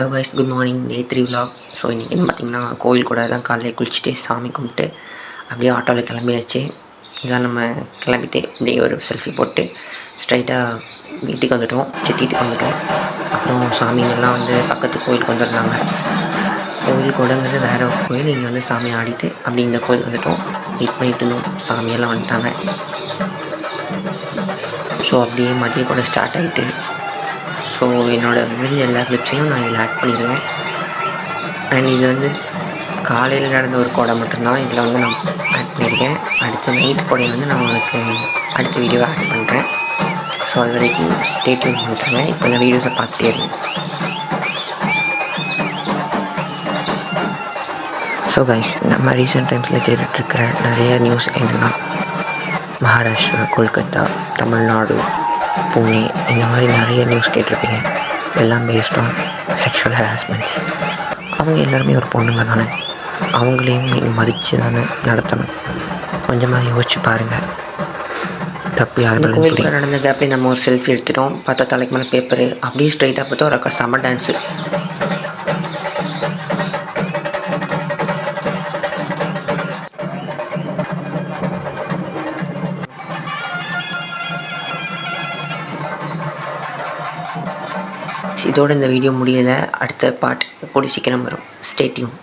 Hello guys, good morning. Day 3 vlog. So இன்றைக்கி பார்த்திங்கன்னா கோயில் கூட தான் காலையில் குளிச்சுட்டு சாமி கும்பிட்டு அப்படியே ஆட்டோவில் கிளம்பியாச்சு. இதான் நம்ம கிளம்பிட்டு அப்படியே ஒரு செல்ஃபி போட்டு ஸ்ட்ரைட்டாக வீட்டுக்கு வந்துவிட்டோம், சித்திட்டுக்கு வந்துவிட்டோம். அப்புறம் சாமிங்கெல்லாம் வந்து பக்கத்து கோயிலுக்கு வந்துருந்தாங்க. கோயில் கூடங்கிறது வேறு ஒரு கோயில். இங்கே வந்து சாமி ஆடிட்டு அப்படி இந்த கோயில் வந்துவிட்டோம். வெயிட் பண்ணிட்டு இருந்தோம். சாமியெல்லாம் வந்துட்டாங்க. ஸோ அப்படியே மதிய கூட ஸ்டார்ட் ஆகிட்டு, ஸோ என்னோடய முடிஞ்ச எல்லா கிளிப்ஸையும் நான் இதில் ஆட் பண்ணிடுவேன். அண்ட் இது வந்து காலையில் நடந்த ஒரு கோடை மட்டும்தான் இதில் வந்து நான் ஆட் பண்ணியிருக்கேன். அடுத்த நைட் கோடையை வந்து நான் உங்களுக்கு அடுத்த வீடியோவை ஆட் பண்ணுறேன். ஸோ அது வரைக்கும் ஸ்டே டியூன் பண்ணிட்டுருங்க. இப்போ இந்த வீடியோஸை பார்த்துட்டே இருங்க. ஸோ கைஸ், நம்ம ரீசெண்ட் டைம்ஸில் கேட்டுட்ருக்கிற நிறைய நியூஸ் என்னென்னா, மகாராஷ்டிரா, கொல்கத்தா, தமிழ்நாடு, புனே, இந்த மாதிரி நிறைய நியூஸ் கேட்டிருப்பீங்க. எல்லாம் பேஸ்ட் ஆன் செக்ஷுவல் ஹராஸ்மெண்ட்ஸ். அவங்க எல்லாருமே ஒரு பொண்ணுங்க தானே, அவங்களையும் நீங்கள் மதித்து தானே நடத்தணும். கொஞ்சமாக யோசிச்சு பாருங்கள். தப்பு யாரும் கோயிலுக்கு நடந்த கேப்லேயே நம்ம ஒரு செல்ஃபி எடுத்துட்டோம். பார்த்தா தலைக்கு மேலே பேப்பரு, அப்படியே ஸ்ட்ரைட்டாக பார்த்தா ஒரு அக்கா செம்ம டான்ஸு. இதோட இந்த வீடியோ முடியலை. அடுத்த பார்ட் கூடி சீக்கிரம் வரும். Stay tune.